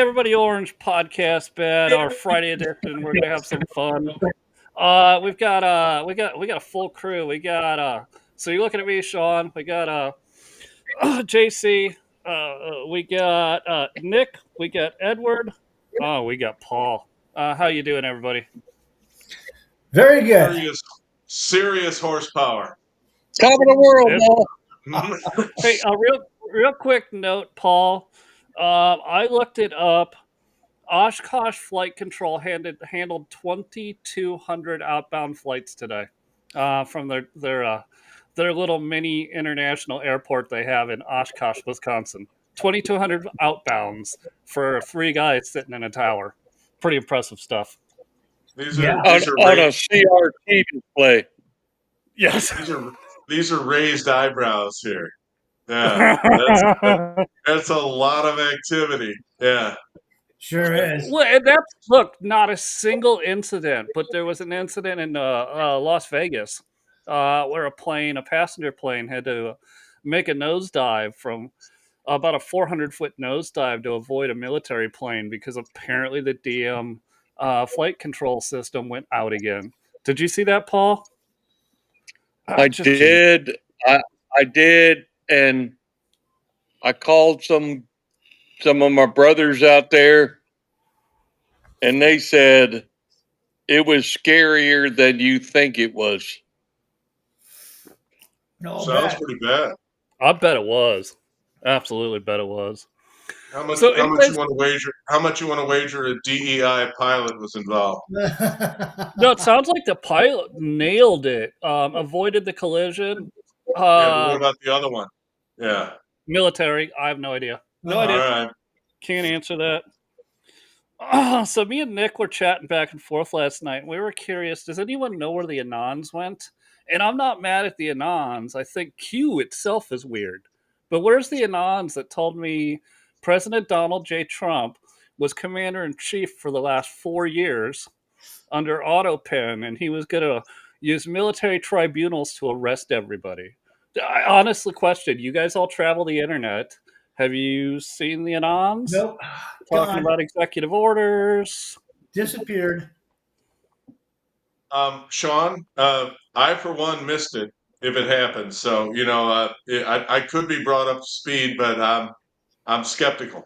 everybody, Orange Podcast Bed, our Friday edition. We're gonna have some fun. We got a full crew. So you're looking at me, Sean. We got JC. We got Nick. We got Edward. Oh, we got Paul. How you doing, everybody? Very good. Serious horsepower. Top of the world, Paul. Hey, a real quick note, Paul. I looked it up. Oshkosh Flight Control handled 2,200 outbound flights today from their little mini international airport they have in Oshkosh, Wisconsin. 2,200 outbounds for 3 guys sitting in a tower. Pretty impressive stuff. These are on a CRT display. Yes. These are raised eyebrows here. Yeah, that's a lot of activity. Yeah. Sure is. Look, not a single incident, but there was an incident in Las Vegas where a passenger plane, had to make a nosedive from about a 400-foot nosedive to avoid a military plane because apparently the DM flight control system went out again. Did you see that, Paul? I did, and I called some of my brothers out there, and they said it was scarier than you think it was. No, sounds pretty bad. I bet it was. Absolutely bet it was. How much you want to wager? How much you want to wager a DEI pilot was involved? No, it sounds like the pilot nailed it. Avoided the collision. What about the other one? Yeah. Military. I have no idea. No idea. All right. Can't answer that. So me and Nick were chatting back and forth last night. And we were curious. Does anyone know where the Anons went? And I'm not mad at the Anons. I think Q itself is weird. But where's the Anons that told me President Donald J. Trump was commander-in-chief for the last 4 years under AutoPen, and he was going to use military tribunals to arrest everybody? I honestly question, you guys all travel the internet. Have you seen the Anons? Nope. Talking about executive orders. Disappeared. Sean, I for one missed it if it happened. So I could be brought up to speed, but I'm skeptical.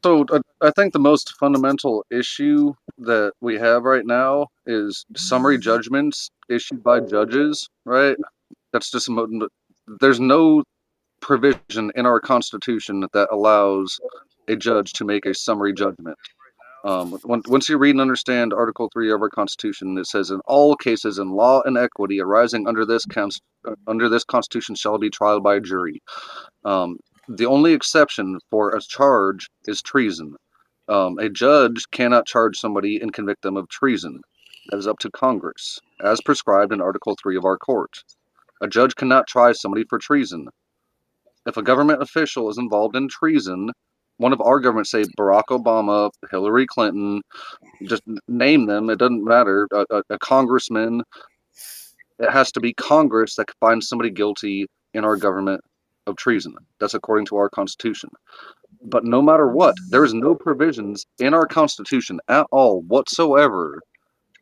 So I think the most fundamental issue that we have right now is summary judgments issued by judges, right? That's just there's no provision in our Constitution that allows a judge to make a summary judgment. Once you read and understand Article 3 of our Constitution, it says, in all cases in law and equity arising under this Constitution shall be tried by a jury. The only exception for a charge is treason. A judge cannot charge somebody and convict them of treason. That is up to Congress, as prescribed in Article 3 of our court. A judge cannot try somebody for treason. If a government official is involved in treason, one of our government, say Barack Obama, Hillary Clinton, just name them, it doesn't matter, a congressman, it has to be Congress that finds somebody guilty in our government of treason. That's according to our Constitution. But no matter what, there is no provisions in our Constitution at all whatsoever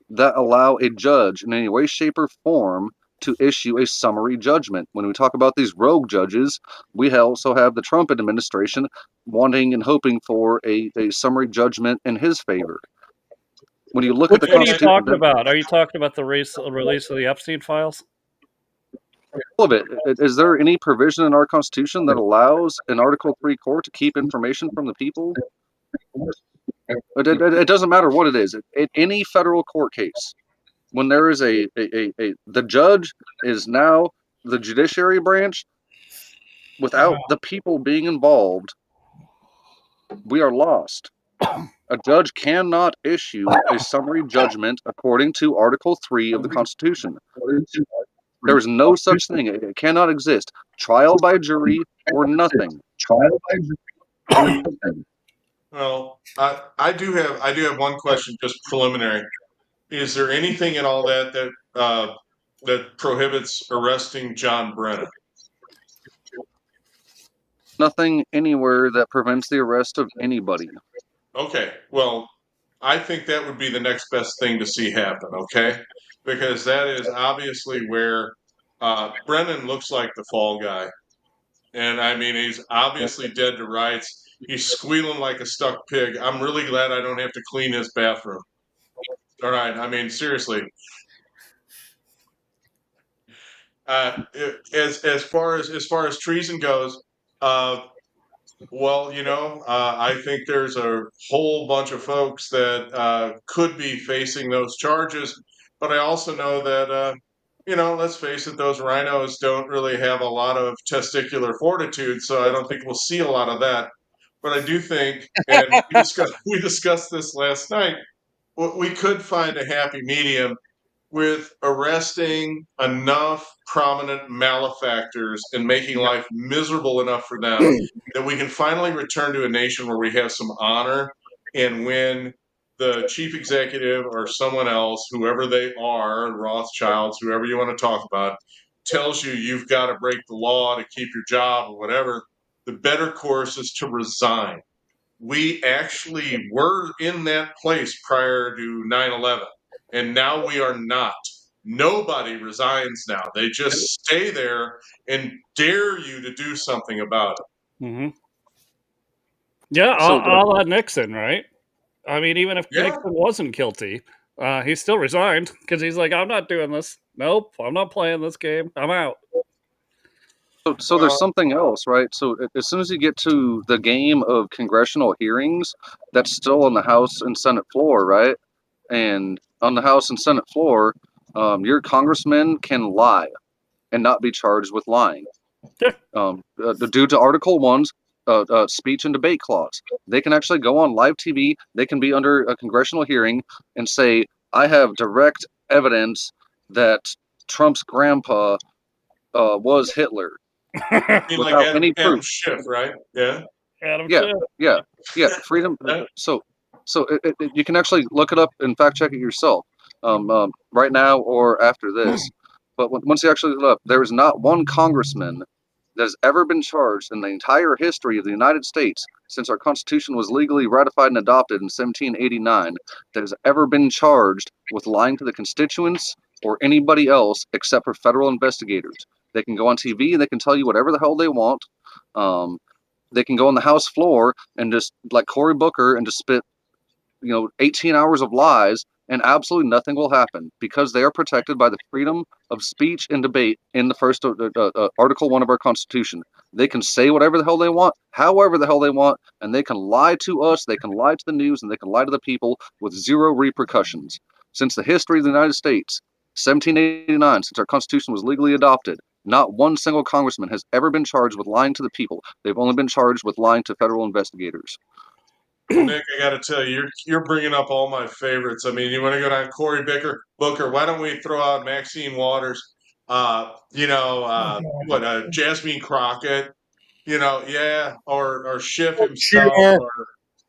that allow a judge in any way, shape, or form to issue a summary judgment. When we talk about these rogue judges, we also have the Trump administration wanting and hoping for a summary judgment in his favor. When you look at the Constitution, what are you talking about? Are you talking about the release of the Epstein files? All of it. Is there any provision in our Constitution that allows an Article 3 court to keep information from the people? It doesn't matter what it is. Any federal court case, when there is the judge is now the judiciary branch, without the people being involved, we are lost. A judge cannot issue a summary judgment according to Article 3 of the Constitution. There is no such thing. It cannot exist. Trial by jury or nothing. Well, I do have one question, just preliminary. Is there anything in all that prohibits arresting John Brennan? nothing anywhere that prevents the arrest of anybody. Okay, well, I think that would be the next best thing to see happen, okay? Because that is obviously where Brennan looks like the fall guy. And I mean, he's obviously dead to rights. He's squealing like a stuck pig. I'm really glad I don't have to clean his bathroom. All right, I mean, seriously. As far as treason goes, well, I think there's a whole bunch of folks that could be facing those charges, but I also know that let's face it, those rhinos don't really have a lot of testicular fortitude, so I don't think we'll see a lot of that. But I do think, and we discussed this last night, we could find a happy medium with arresting enough prominent malefactors and making life miserable enough for them that we can finally return to a nation where we have some honor. And when the chief executive or someone else, whoever they are, Rothschilds, whoever you want to talk about, tells you you've got to break the law to keep your job or whatever, the better course is to resign. We actually were in that place prior to 9/11, and now we are not. Nobody resigns now. They just stay there and dare you to do something about it. Mm-hmm. Yeah, So a la Nixon, right? I mean, even if Yeah. Nixon wasn't guilty, he still resigned because he's like, I'm not doing this. Nope, I'm not playing this game. I'm out. So there's something else, right? So as soon as you get to the game of congressional hearings, that's still on the House and Senate floor, right? And on the House and Senate floor, your congressman can lie and not be charged with lying. Due to Article 1's speech and debate clause, they can actually go on live TV. They can be under a congressional hearing and say, I have direct evidence that Trump's grandpa was Hitler. Without any Adam proof. Schiff, right? Yeah. Adam Yeah, Schiff. yeah, freedom. So you can actually look it up and fact check it yourself, right now or after this. But once you actually look up, there is not one congressman that has ever been charged in the entire history of the United States since our Constitution was legally ratified and adopted in 1789 that has ever been charged with lying to the constituents or anybody else except for federal investigators. They can go on TV and they can tell you whatever the hell they want. They can go on the House floor and just, like Cory Booker, and just spit, 18 hours of lies, and absolutely nothing will happen because they are protected by the freedom of speech and debate in the first Article 1 of our Constitution. They can say whatever the hell they want, however the hell they want, and they can lie to us, they can lie to the news, and they can lie to the people with zero repercussions. Since the history of the United States, 1789, since our Constitution was legally adopted, not one single congressman has ever been charged with lying to the people. They've only been charged with lying to federal investigators. Nick, I got to tell you, you're bringing up all my favorites. I mean, you want to go down Cory Booker? Why don't we throw out Maxine Waters? Jasmine Crockett? Or Schiff himself,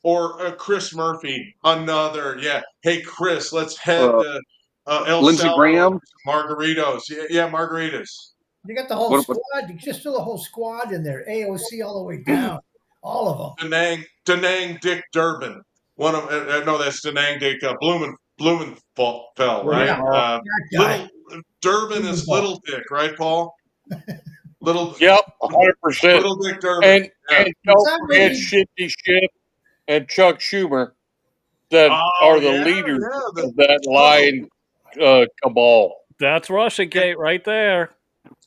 or Chris Murphy. Another, yeah. Hey, Chris, let's head to El Lindsey Salvador. Graham? Margaritos. Yeah, margaritas. You got the whole squad. You just threw the whole squad in there. AOC all the way down. All of them. Denang Dick Durbin. One of no, that's Denang Dick Blumenfeld, right? Yeah, Durbin is Little Dick, right, Paul? Yep, 100%. Little Dick Durbin. And don't forget Shifty Schiff and Chuck Schumer that are the leaders of that lying cabal. That's Russiagate right there.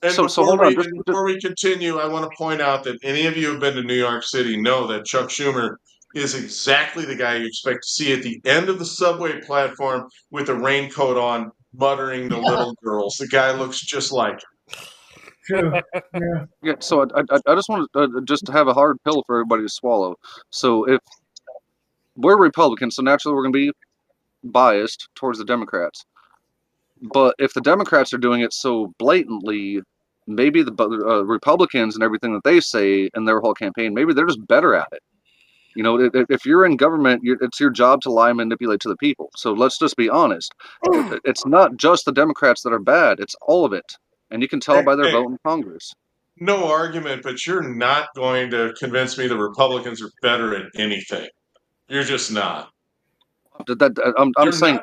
And before we continue, I want to point out that any of you who have been to New York City know that Chuck Schumer is exactly the guy you expect to see at the end of the subway platform with a raincoat on, muttering to little girls. The guy looks just like him. True. Yeah. So I just want to just have a hard pill for everybody to swallow. So if we're Republicans, so naturally we're going to be biased towards the Democrats. But if the Democrats are doing it so blatantly, maybe the Republicans and everything that they say in their whole campaign, maybe they're just better at it. If you're in government, it's your job to lie and manipulate to the people. So let's just be honest. It's not just the Democrats that are bad. It's all of it. And you can tell by their vote in Congress. no argument, but you're not going to convince me the Republicans are better at anything. You're just not. I'm saying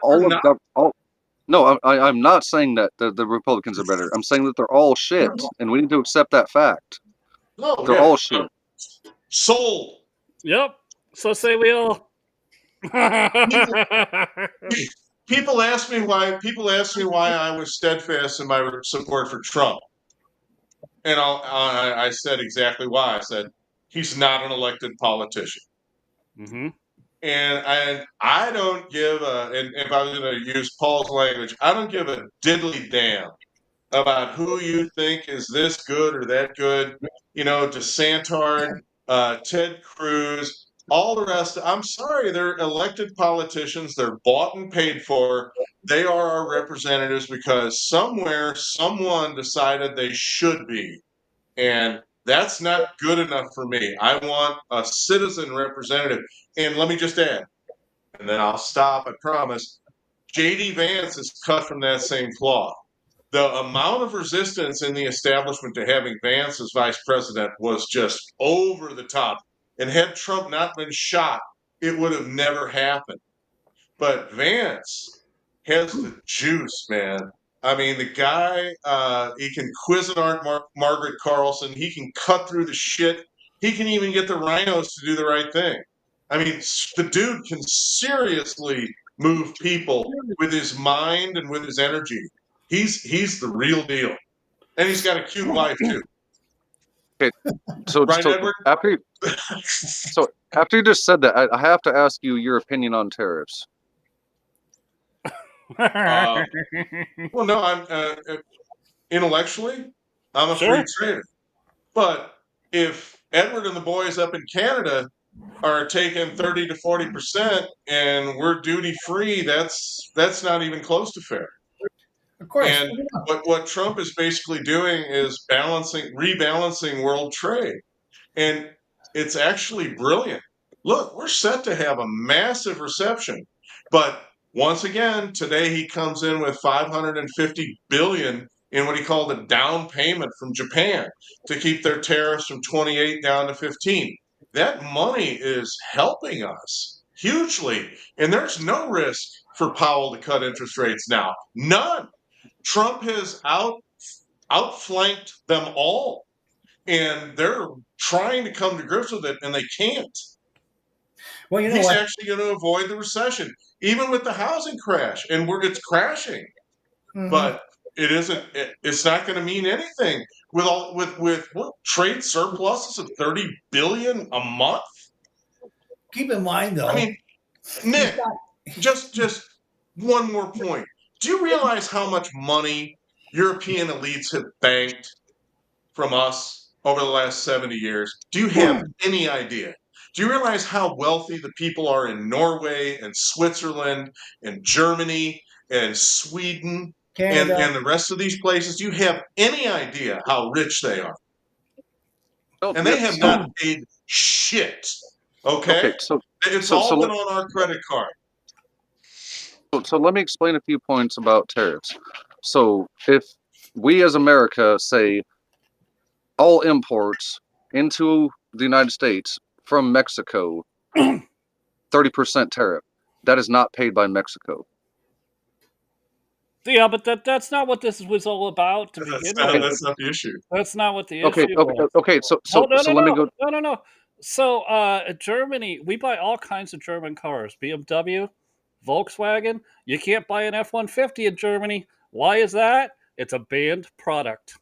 No, I'm not saying that the Republicans are better. I'm saying that they're all shit, and we need to accept that fact. No, They're all shit. Sold. Yep. So say we all. People ask me why I was steadfast in my support for Trump, and I said exactly why. I said he's not an elected politician. Mm-hmm. And I don't give and if I was going to use Paul's language, I don't give a diddly damn about who you think is this good or that good. DeSantard, Ted Cruz, all the rest. I'm sorry, they're elected politicians. They're bought and paid for. They are our representatives because somewhere someone decided they should be. And that's not good enough for me. I want a citizen representative. And let me just add, and then I'll stop, I promise. J.D. Vance is cut from that same cloth. The amount of resistance in the establishment to having Vance as vice president was just over the top. And had Trump not been shot, it would have never happened. But Vance has the juice, man. I mean, the guy, he can Cuisinart Margaret Carlson. He can cut through the shit. He can even get the rhinos to do the right thing. I mean, the dude can seriously move people with his mind and with his energy. He's the real deal. And he's got a cute wife, too. Okay, so, Right, so Edward? after you just said that, I have to ask you your opinion on tariffs. Well, no, I'm intellectually, I'm a Sure. free trader. But if Edward and the boys up in Canada are taking 30 to 40% and we're duty free, that's not even close to fair. Of course. And what Trump is basically doing is rebalancing world trade. And it's actually brilliant. Look, we're set to have a massive reception. But once again, today he comes in with $550 billion in what he called a down payment from Japan to keep their tariffs from 28 down to 15. That money is helping us hugely. And there's no risk for Powell to cut interest rates now. None. Trump has outflanked them all. And they're trying to come to grips with it, and they can't. Well, you know He's what? actually going to avoid the recession, even with the housing crash, and it's crashing. Mhm. But it isn't. It's not going to mean anything with trade surpluses of $30 billion a month. Keep in mind, though. I mean, Nick, just one more point. Do you realize how much money European elites have banked from us over the last 70 years? Do you have any idea? Do you realize how wealthy the people are in Norway and Switzerland and Germany and Sweden and the rest of these places? Do you have any idea how rich they are? And they have not paid shit. Okay? So It's all been on our credit card. So let me explain a few points about tariffs. So if we as America say all imports into the United States from Mexico, 30% tariff, that is not paid by Mexico. Yeah, but that's not what this was all about to begin with. That's not the issue. That's not what the issue was. Okay. So let me go. No. So Germany, we buy all kinds of German cars. BMW, Volkswagen. You can't buy an F-150 in Germany. Why is that? It's a banned product.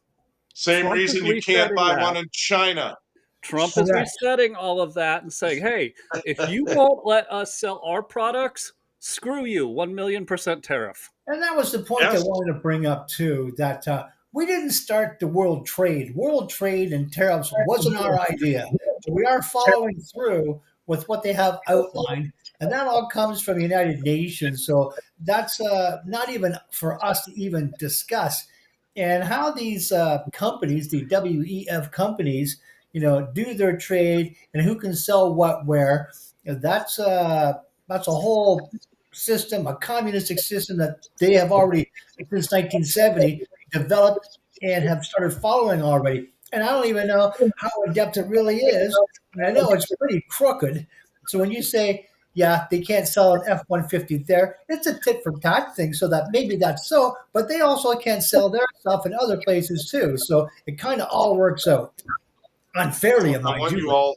Same Trump reason is you can't buy resetting one that. in China. Trump is resetting all of that and saying, hey, if you won't let us sell our products, screw you, 1,000,000% tariff. And that was the point I wanted to bring up, too, that we didn't start the world trade. World trade and tariffs wasn't our idea. We are following through with what they have outlined, and that all comes from the United Nations. So that's not even for us to even discuss. And how these companies, the WEF companies, do their trade and who can sell what where, that's a whole system, a communistic system that they have already, since 1970, developed and have started following already. and I don't even know how in depth it really is. And I know it's pretty crooked. So when you say, yeah, they can't sell an F-150 there, it's a tit for tat thing. So that maybe that's so, but they also can't sell their stuff in other places too. So it kind of all works out unfairly, So in I my want view. you all,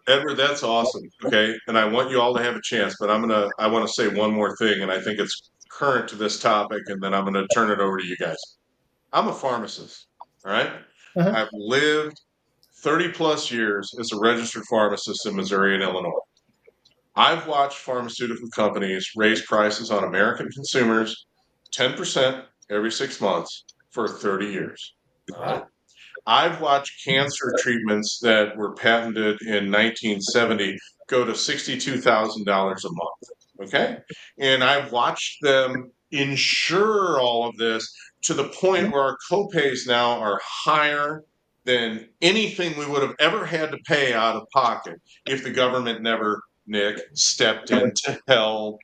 Edward, that's awesome. Okay. And I want you all to have a chance, but I want to say one more thing, and I think it's current to this topic, and then I'm going to turn it over to you guys. I'm a pharmacist. All right. Uh-huh. I've lived 30 plus years as a registered pharmacist in Missouri and Illinois. I've watched pharmaceutical companies raise prices on American consumers 10% every 6 months for 30 years. All right. I've watched cancer treatments that were patented in 1970 go to $62,000 a month. Okay. And I've watched them insure all of this to the point where our copays now are higher than anything we would have ever had to pay out of pocket if the government never, Nick, stepped in to help.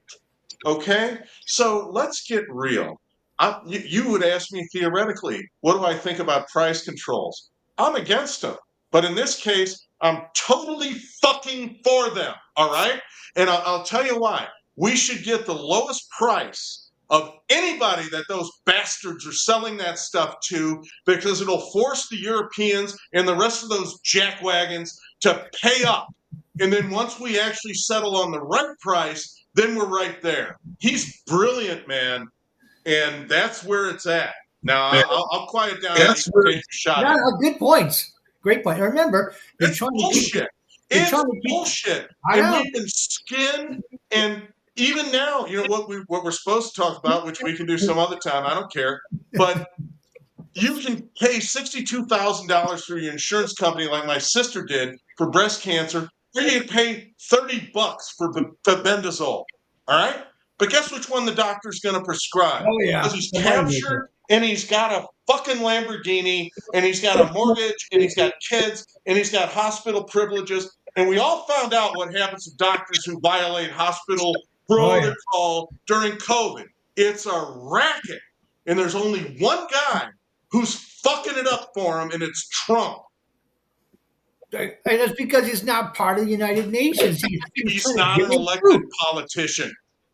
Okay, so let's get real. You would ask me theoretically, what do I think about price controls? I'm against them. But in this case, I'm totally fucking for them. All right. And I'll tell you why. We should get the lowest price of anybody that those bastards are selling that stuff to, because it'll force the Europeans and the rest of those jackwagons to pay up. And then once we actually settle on the right price, then we're right there. He's brilliant, man, and that's where it's at. Now I'll quiet down and you can take a shot No, at it. no, good points. Great point. And remember, you're It's trying to keep. bullshit. You're It's trying to keep. bullshit. I And know. we've been skinned, and even now, you know what we're supposed to talk about, which we can do some other time. I don't care, but you can pay $62,000 through your insurance company, like my sister did for breast cancer, or you can pay $30 for bendazole. All right, but guess which one the doctor's going to prescribe? Oh yeah, Because he's the moneymaker. captured and he's got a fucking Lamborghini and he's got a mortgage and he's got kids and he's got hospital privileges. And we all found out what happens to doctors who violate hospital Oh yeah. protocol during COVID. It's a racket, and there's only one guy who's fucking it up for him, and it's Trump. And that's because he's not part of the United Nations. He's trying to not get an in elected through. politician.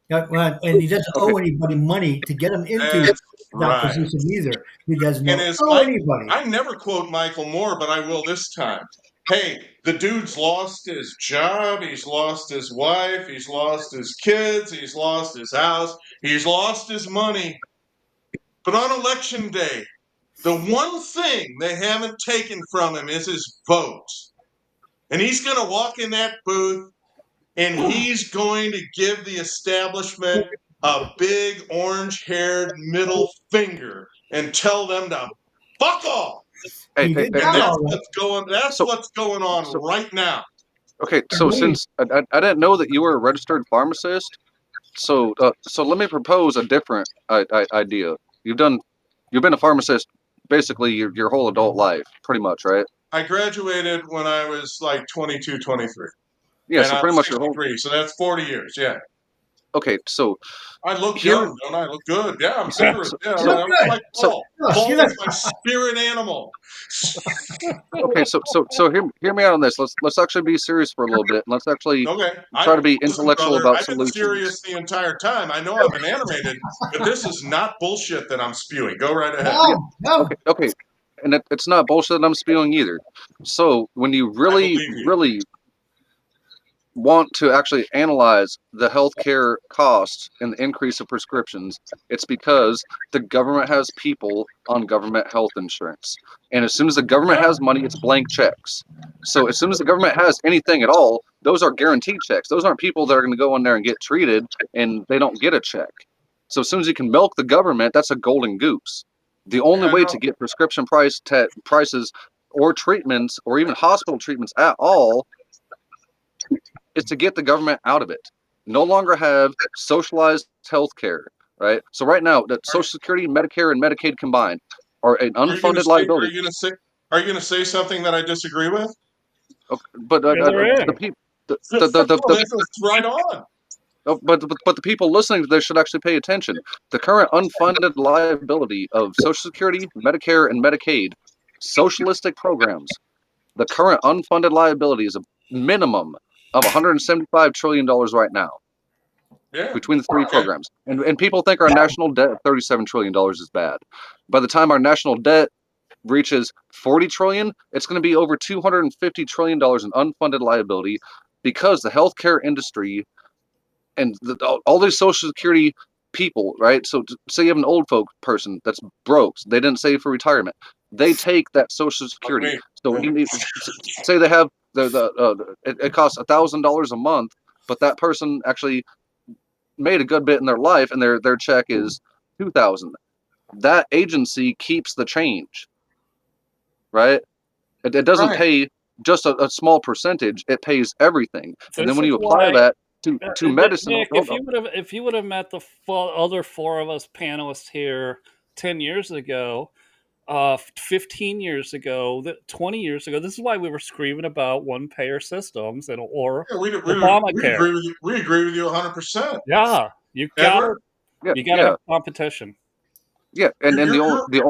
Well, and he doesn't Okay. owe anybody money to get him into That's that right. position either. He doesn't And owe Mike, anybody. I never quote Michael Moore, but I will this time. Hey, the dude's lost his job, he's lost his wife, he's lost his kids, he's lost his house, he's lost his money. But on election day, the one thing they haven't taken from him is his vote. And he's going to walk in that booth and he's going to give the establishment a big orange-haired middle finger and tell them to fuck off. Hey, He hey, did hey, that hey, all right. That's So- what's going on so- right now. okay, so Agreed. since I didn't know that you were a registered pharmacist, so let me propose a different idea. You've been a pharmacist basically your whole adult life, pretty much, right? I graduated when I was like 22, 23. Yeah, and so I'm pretty much your whole. 63, so that's 40 years. Yeah. Okay, so I look Here- young, don't I? I look good. Yeah, I'm vigorous. Yeah, So I'm good. like So- Paul. Oh, Paul you know- is my spirit animal. okay, so hear me out on this. Let's actually be serious for a little bit. And let's actually Okay. try to be Listen, intellectual brother, about I've been solutions. serious the entire time. I know I've been animated, but this is not bullshit that I'm spewing. Go right ahead. No. Okay, and it's not bullshit that I'm spewing either. So when you really, believe you. really want to actually analyze the healthcare costs and the increase of prescriptions, it's because the government has people on government health insurance. And as soon as the government has money, it's blank checks. So as soon as the government has anything at all, those are guaranteed checks. Those aren't people that are going to go in there and get treated and they don't get a check. So as soon as you can milk the government, that's a golden goose. The only Yeah, I way know. to get prescription prices or treatments or even hospital treatments at all is to get the government out of it. No longer have socialized health care, right? So right now, that Social Security, Medicare, and Medicaid combined are an unfunded liability. Are you going to say something that I disagree with? Okay, but Yeah, there is. the people, This is right on. but the people listening to this should actually pay attention. The current unfunded liability of Social Security, Medicare, and Medicaid socialistic programs, the current unfunded liability is a minimum of $175 trillion right now Yeah. between the three programs. And people think our national debt of $37 trillion is bad. By the time our national debt reaches $40 trillion, it's going to be over $250 trillion in unfunded liability because the healthcare industry and all these Social Security people, right? So say you have an old folk person that's broke, they didn't save for retirement. They take that Social Security. me. So you need, say they have it costs $1,000 a month, but that person actually made a good bit in their life, and their check is $2,000. That agency keeps the change, right? It doesn't Right. pay just a small percentage; it pays everything. And then This when is you apply why, that to medicine, Nick, if you would have met the other four of us panelists here 10 years ago, 15 years ago, 20 years ago, this is why we were screaming about one-payer systems or Yeah, we Obamacare. agree with you. We agree with you 100%. Yeah, you gotta yeah, have competition. yeah, and You're- the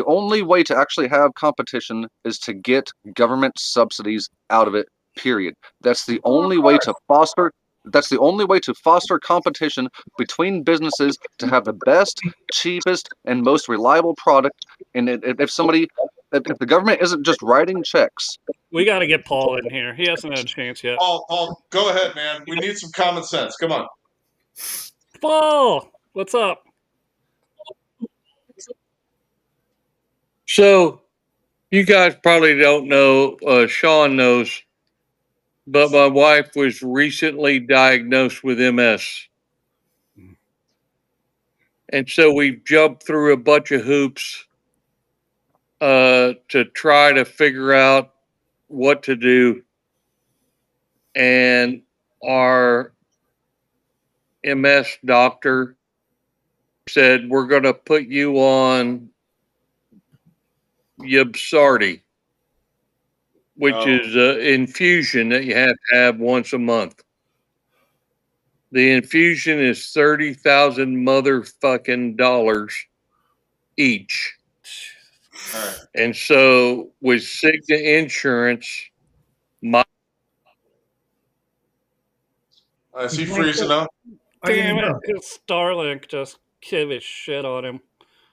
only way to actually have competition is to get government subsidies out of it. Period. That's the only way to foster. That's the only way to foster competition between businesses to have the best, cheapest, and most reliable product. And if the government isn't just writing checks, We got to get Paul in here. He hasn't had a chance yet. Paul, go ahead, man. We need some common sense. Come on. Paul, what's up? So, you guys probably don't know, Sean knows, but my wife was recently diagnosed with MS. And so we jumped through a bunch of hoops to try to figure out what to do. And our MS doctor said, we're going to put you on Yubsardi, which is an infusion that you have to have once a month. The infusion is 30,000 motherfucking dollars each. All right. And so with Cigna Insurance, Is he freezing up? Damn it, his Starlink just gave his shit on him.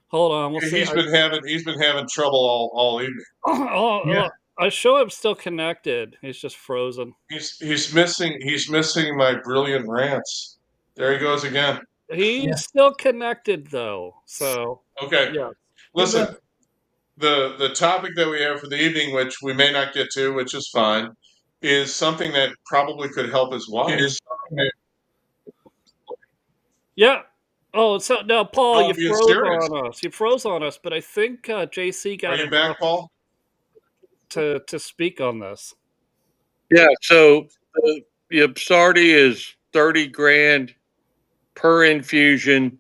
Hold on, we'll see. He's been having trouble all evening. I show him still connected. He's just frozen. He's missing my brilliant rants. There he goes again. He's still connected though. So okay. Yeah. Listen, the topic that we have for the evening, which we may not get to, which is fine, is something that probably could help his wife. Yeah. Oh, so now, Paul, you froze serious. on us. You froze on us, but I think JC got Are you back, Paul? to speak on this. Yeah, so the Yubsardi is 30 grand per infusion.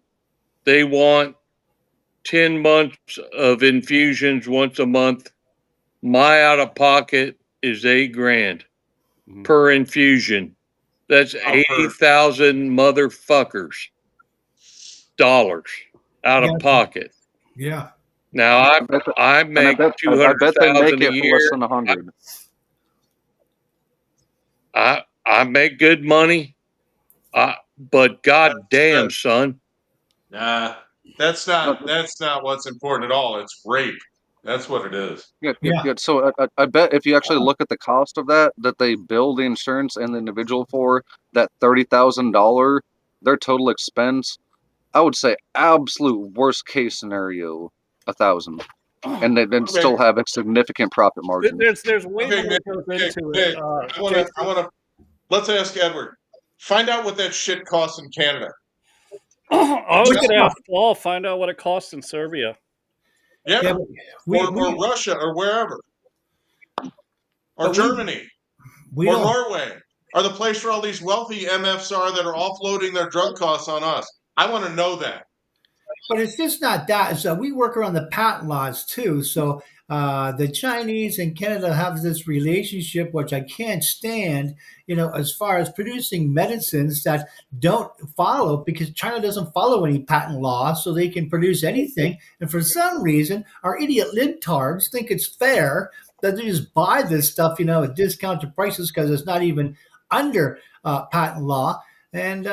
They want 10 months of infusions once a month. My out of pocket is 8 grand per infusion. That's 80,000 motherfuckers dollars out of pocket. Yeah. Now I make I bet they make $200,000 a it for year. less than 100. I make good money, but goddamn, son. Nah, that's not what's important at all. It's rape. That's what it is. Yeah. So I bet if you actually look at the cost of that they bill the insurance and the individual for, that $30,000, their total expense, I would say absolute worst case scenario, 1,000, and then still have a significant profit margin. There's way more that goes into it. I want to. Let's ask Edward. Find out what that shit costs in Canada. We could ask Paul. Find out what it costs in Serbia. Yeah, or Russia or wherever, or Germany, or Norway, or the place where all these wealthy MFs are that are offloading their drug costs on us. I want to know that. But it's just not that. It's we work around the patent laws too. So the Chinese and Canada have this relationship, which I can't stand. As far as producing medicines that don't follow, because China doesn't follow any patent law, so they can produce anything. And for some reason, our idiot libtards think it's fair that they just buy this stuff, at discounted prices because it's not even under patent law and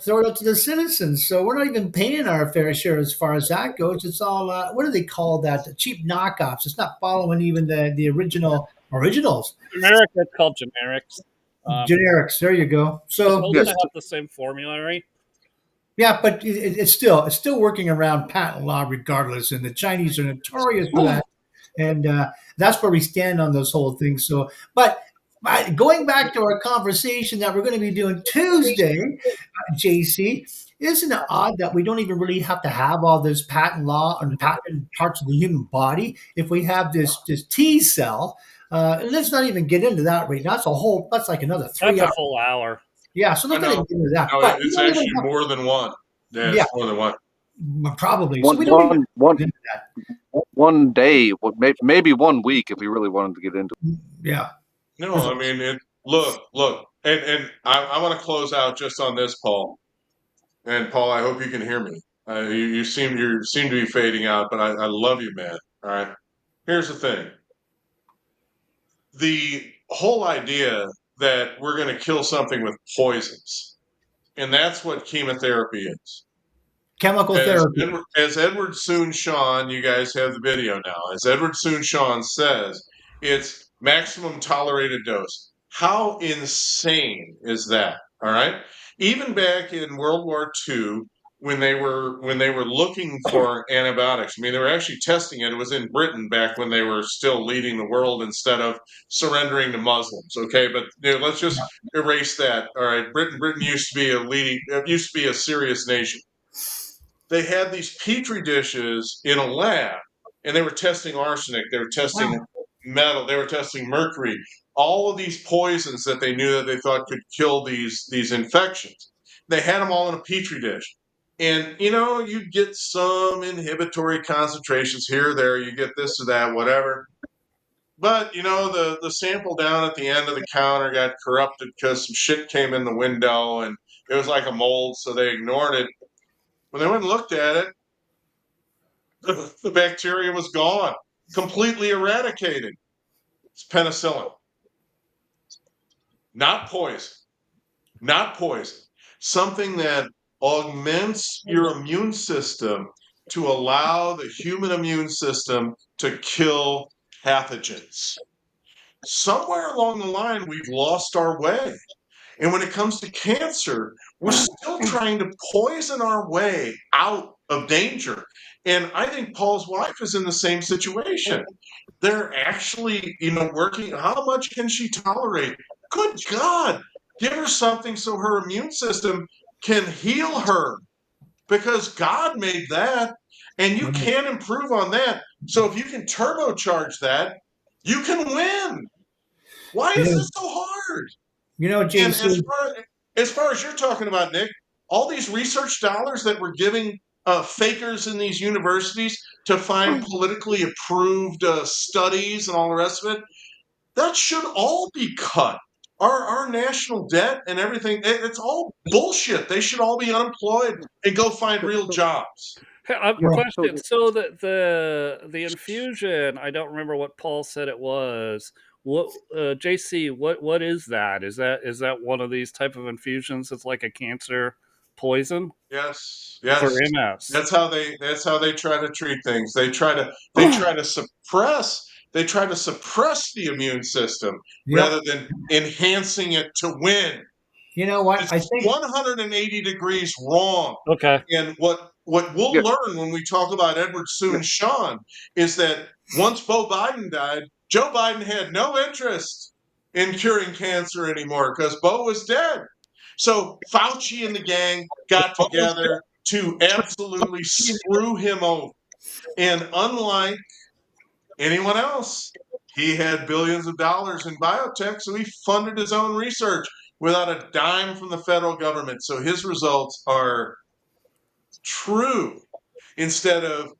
throw it out to the citizens. So we're not even paying our fair share as far as that goes. It's all what do they call that? The cheap knockoffs. It's not following even the originals. Generic, it's called generics. Generics. There you go. So Both have the same formulary. yeah, but it's still working around patent law regardless, and the Chinese are notorious for that. And that's where we stand on those whole things. So, but going back to our conversation that we're going to be doing Tuesday, JC, isn't it odd that we don't even really have to have all this patent law and patent parts of the human body if we have this T cell? And let's not even get into that right now. That's like another 3 That's hours. a full hour. Yeah, so let's not even get into that. No, But it's actually more than one. Yeah, it's more than one. Probably. So we don't even get into that. One day, maybe 1 week, if we really wanted to get into it. Yeah. No, I mean, look, and I want to close out just on this, Paul. And Paul, I hope you can hear me. You seem to be fading out, but I love you, man. All right. Here's the thing. The whole idea that we're going to kill something with poisons, and that's what chemotherapy is. Chemical therapy. As Edward Soon-Shawn, you guys have the video now. As Edward Soon-Shawn says, it's maximum tolerated dose. How insane is that? All right. Even back in World War II, when they were looking for antibiotics, I mean, they were actually testing it. It was in Britain back when they were still leading the world instead of surrendering to Muslims. Okay, but let's just erase that. All right, Britain used to be a serious nation. They had these petri dishes in a lab, and they were testing arsenic, they were testing metal, they were testing mercury, all of these poisons that they knew that they thought could kill these infections. They had them all in a petri dish. And, you get some inhibitory concentrations here or there, you get this or that, whatever. But, the sample down at the end of the counter got corrupted because some shit came in the window, and it was like a mold, so they ignored it. When they went and looked at it, the bacteria was gone, completely eradicated. It's penicillin. Not poison. Not poison. Something that augments your immune system to allow the human immune system to kill pathogens. Somewhere along the line, we've lost our way. And when it comes to cancer, we're still trying to poison our way out of danger. And I think Paul's wife is in the same situation. They're actually, working. How much can she tolerate? Good God, give her something so her immune system can heal her, because God made that, and you can improve on that. So if you can turbocharge that, you can win. Why is this so hard? JC. And as far as you're talking about, Nick, all these research dollars that we're giving fakers in these universities to find politically approved studies and all the rest of it, that should all be cut. Our national debt and everything, it's all bullshit. They should all be unemployed and go find real jobs. Hey, I have a question. So the infusion, I don't remember what Paul said it was. What JC? What is that? Is that one of these type of infusions? It's like a cancer poison. Yes. For MS. That's how they try to treat things. They try to suppress. They try to suppress the immune system rather than enhancing it to win. You know what? It's I think 180 degrees wrong. Okay. And what we'll learn when we talk about Edward Soon-Shawn is that once Joe Biden died, Joe Biden had no interest in curing cancer anymore because Bo was dead. So Fauci and the gang got together to absolutely screw him over. And unlike anyone else, he had billions of dollars in biotech, so he funded his own research without a dime from the federal government. So his results are true. instead of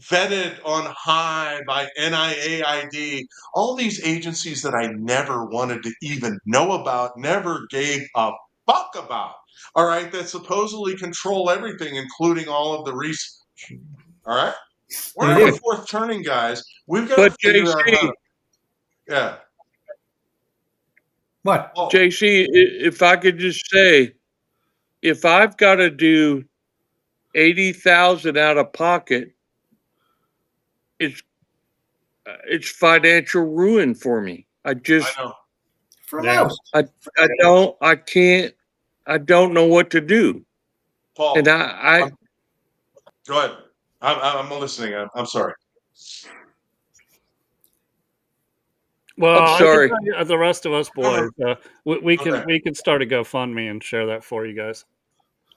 vetted on high by NIAID, all these agencies that I never wanted to even know about, never gave a fuck about, all right, that supposedly control everything, including all of the research, all right? We're on the fourth turning, guys. We've got to figure out how to, yeah. What? Oh, JC, if I could just say, if I've got to do 80,000 out of pocket, it's financial ruin for me. I know. For most. I don't know what to do. Paul, And I go ahead. I'm listening. I'm sorry. Well, I'm sorry. I can tell you, the rest of us boys, we can Okay. we can start a GoFundMe and share that for you guys.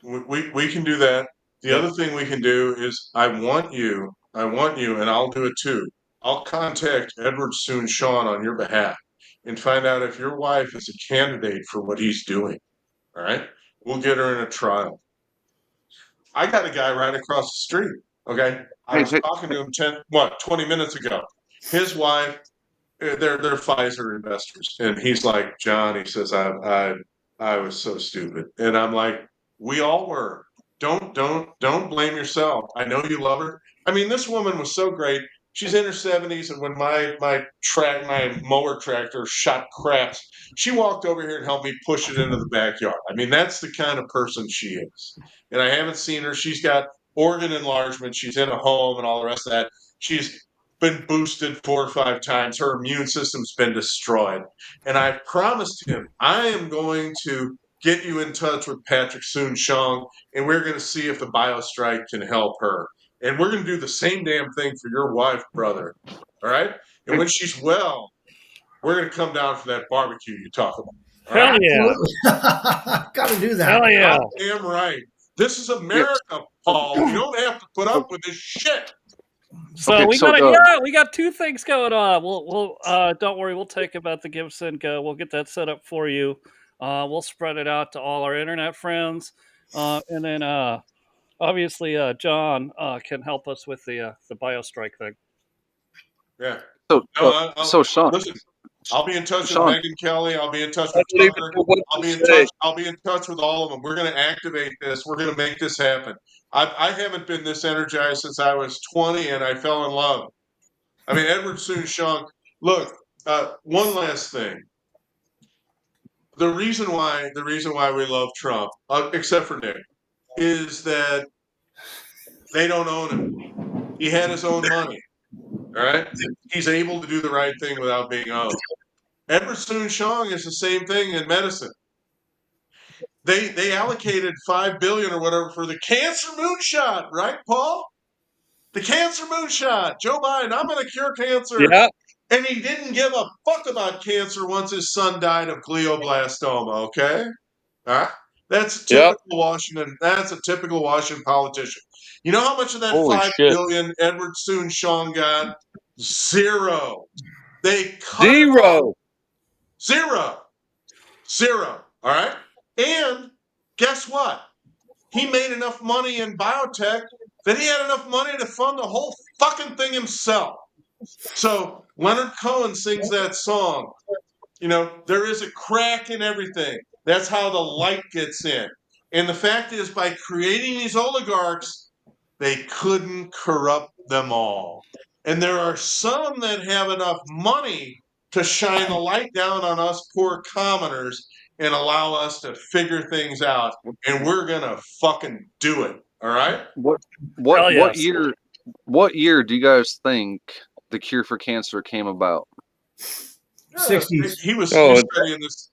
We can do that. The other thing we can do is I want you, and I'll do it too. I'll contact Edward Soon Sean on your behalf and find out if your wife is a candidate for what he's doing. All right? We'll get her in a trial. I got a guy right across the street. Okay. I was talking to him 20 minutes ago. His wife, they're Pfizer investors. And he's like, John, he says, I was so stupid. And I'm like, we all were. Don't blame yourself. I know you love her. I mean, this woman was so great. She's in her 70s, and when my mower tractor shot craps, she walked over here and helped me push it into the backyard. I mean, that's the kind of person she is. And I haven't seen her. She's got organ enlargement. She's in a home and all the rest of that. She's been boosted 4 or 5 times. Her immune system's been destroyed. And I promised him I am going to get you in touch with Patrick Soon-Shiong, and we're going to see if the BioStrike can help her. And we're going to do the same damn thing for your wife, brother. All right? And when she's well, we're going to come down for that barbecue you talk about. Hell right? yeah. Got to do that. Hell yeah. Damn right. This is America, Paul. You don't have to put up with this shit. So we got 2 things going on. We'll don't worry, we'll take about the Give Send Go. We'll get that set up for you. We'll spread it out to all our internet friends, and then obviously John can help us with the BioStrike thing. Yeah. So Sean, listen, I'll be in touch Sean. with Megan Kelly. I'll be in touch with Tucker. I'll be in touch with all of them. We're going to activate this. We're going to make this happen. I haven't been this energized since I was 20 and I fell in love. I mean, Edward Soon-Shiong. Look, one last thing. The reason why we love Trump, except for Nick, is that they don't own him. He had his own money. All right? He's able to do the right thing without being owned. Edward Soon-Shiong is the same thing in medicine. They allocated $5 billion or whatever for the cancer moonshot, right, Paul? The cancer moonshot. Joe Biden, I'm going to cure cancer. Yeah. And he didn't give a fuck about cancer once his son died of glioblastoma, okay? All right? That's typical Washington. That's a typical Washington politician. You know how much of that $5 billion Edward Soon-Shiong got? 0. They cut Zero. All right? And guess what? He made enough money in biotech that he had enough money to fund the whole fucking thing himself. So Leonard Cohen sings that song. You know, there is a crack in everything. That's how the light gets in. And the fact is, by creating these oligarchs, they couldn't corrupt them all. And there are some that have enough money to shine the light down on us poor commoners and allow us to figure things out. And we're going to fucking do it. All right? What year do you guys think the cure for cancer came about? 60s. He was studying this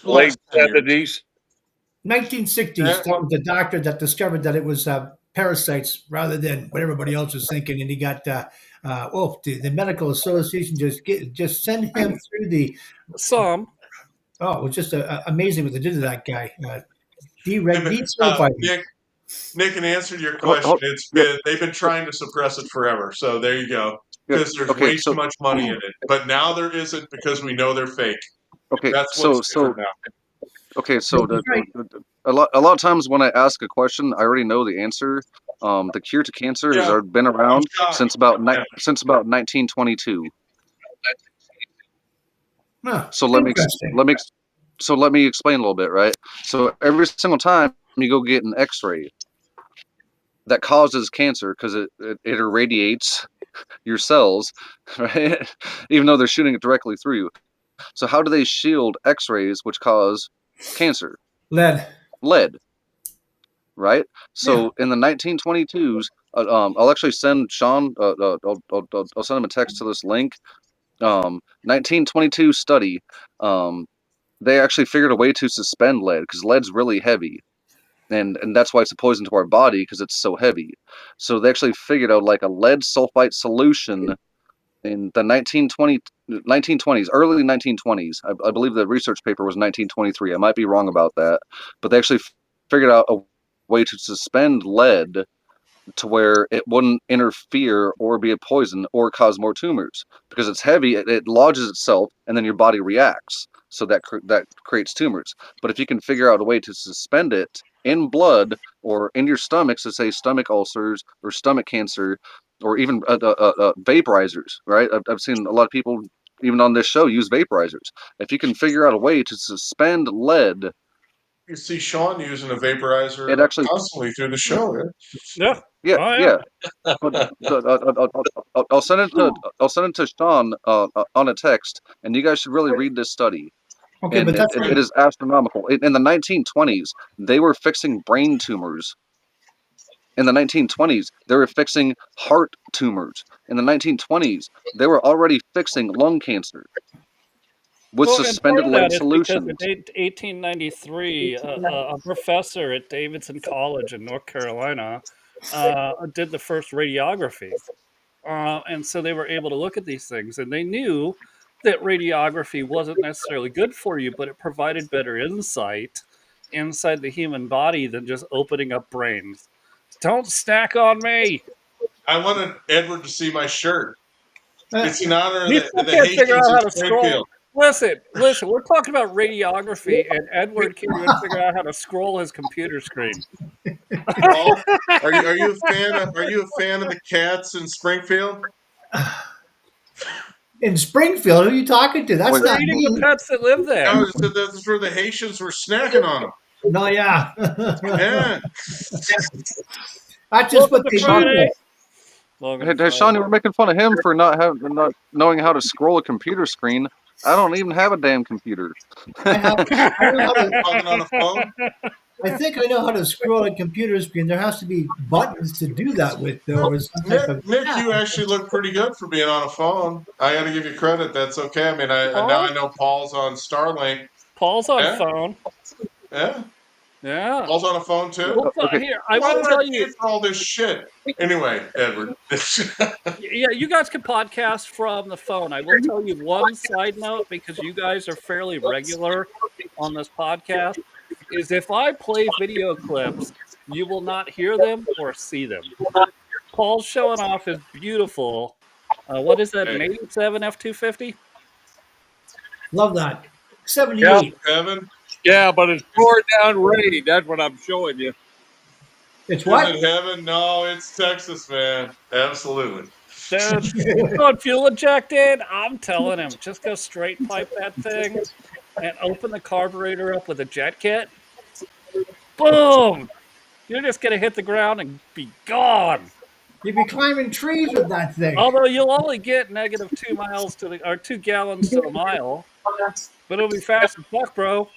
late 70s. 1960s. That was the doctor that discovered that it was parasites rather than what everybody else was thinking, and he got the medical association just sent him through the it was just amazing what they did to that guy. Nick, in answer to your question, they've been trying to suppress it forever. So there you go. Because there's way too much money in it. But now there isn't because we know they're fake. Okay, that's what's different now. Okay, so a lot of times when I ask a question, I already know the answer. The cure to cancer Yeah. has been around shocked. since about 1922. Huh, So let me interesting. explain a little bit, right? So every single time you go get an X-ray that causes cancer because it irradiates your cells, right? Even though they're shooting it directly through you. So how do they shield X-rays which cause cancer? Lead. Lead, right? So in the 1922s, I'll actually send Sean. I'll send him a text to this link. 1922 study. They actually figured a way to suspend lead because lead's really heavy, and that's why it's a poison to our body because it's so heavy. So they actually figured out like a lead sulfite solution in the 1920s, early 1920s. I believe the research paper was 1923. I might be wrong about that, but they actually figured out a way to suspend lead to where it wouldn't interfere or be a poison or cause more tumors because it's heavy. It lodges itself, and then your body reacts. So that creates tumors. But if you can figure out a way to suspend it in blood or in your stomach, so say stomach ulcers or stomach cancer, or even vaporizers, right? I've seen a lot of people, even on this show, use vaporizers. If you can figure out a way to suspend lead, You see Sean using a vaporizer it actually, constantly through the show. Yeah. yeah, Oh, yeah. But I'll send it to Sean on a text, and you guys should really read this study. Okay, And but that's it is astronomical. In the 1920s, they were fixing brain tumors. In the 1920s, they were fixing heart tumors. In the 1920s, they were already fixing lung cancer with Well, and part suspended of lead that is because in solutions. 1893, a professor at Davidson College in North Carolina did the first radiography. And so they were able to look at these things, and they knew that radiography wasn't necessarily good for you, but it provided better insight inside the human body than just opening up brains. Don't snack on me. I wanted Edward to see my shirt. It's in honor of You still the can't figure Haitians out in how to scroll. Springfield. Listen. We're talking about radiography, and Edward can't even figure out how to scroll his computer screen. Paul, are you a fan of the cats in Springfield? in Springfield. Who are you talking to? That's Wait. They're not eating me. the pets that live there. No, that's where the Haitians were snacking on them. No, yeah. Yeah. That's just what Welcome to they Friday. do. Welcome to Hey, Sean, Friday. you were making fun of him for not knowing how to scroll a computer screen. I don't even have a damn computer. I know how to, Talking on a phone. I think I know how to scroll a computer screen. There has to be buttons to do that with, though, or some type of. Nick, you actually look pretty good for being on a phone. I got to give you credit. That's okay. I mean, now I know Paul's on Starlink. Paul's on Yeah. phone. Yeah, Yeah. Paul's on a phone too. Well, Okay. here, I Why will did I tell pay you. for all this shit? Anyway, Edward. Yeah, you guys can podcast from the phone. I will tell you one side note because you guys are fairly regular on this podcast. Is if I play video clips, you will not hear them or see them. Paul's showing off his beautiful. What is that? An 87 F-250? Love that. 78. Kevin, Yeah, but it's poured down rain. That's what I'm showing you. It's is what? it heaven? No, it's Texas, man. Absolutely. Dude, he's going fuel injected. I'm telling him, just go straight pipe that thing and open the carburetor up with a jet kit. Boom! You're just gonna hit the ground and be gone. You'd be climbing trees with that thing. Although you'll only get negative 2 miles to the or 2 gallons to the mile, but it'll be fast as fuck, bro.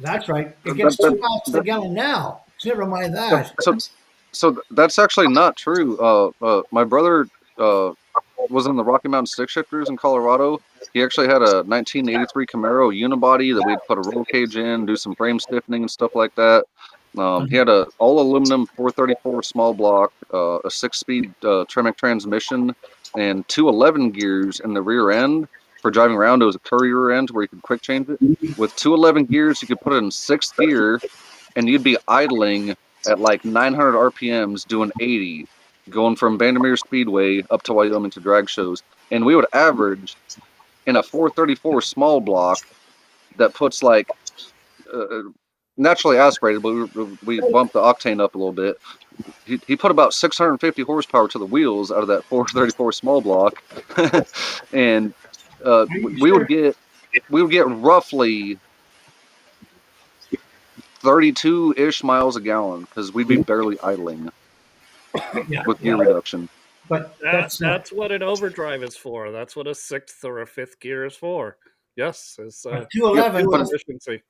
That's right. It gets 2 miles to the gallon now. Never mind that. So that's actually not true. My brother was in the Rocky Mountain Stick Shifters in Colorado. He actually had a 1983 Camaro unibody that we'd put a roll cage in, do some frame stiffening and stuff like that. He had a all aluminum 434 small block, a 6-speed Tremec transmission, and 2 11 gears in the rear end for driving around. It was a courier end where you could quick change it. With 2 11 gears, you could put it in 6th gear, and you'd be idling at like 900 RPMs doing 80, going from Vandermeer Speedway up to Wyoming to drag shows. And we would average in a 434 small block that puts like naturally aspirated, but we bumped the octane up a little bit. He put about 650 horsepower to the wheels out of that 434 small block, and we would get roughly 32-ish miles a gallon because we'd be barely idling with gear reduction. But that's what an overdrive is for. That's what a sixth or a fifth gear is for. Yes, it's 211 fuel was, efficiency.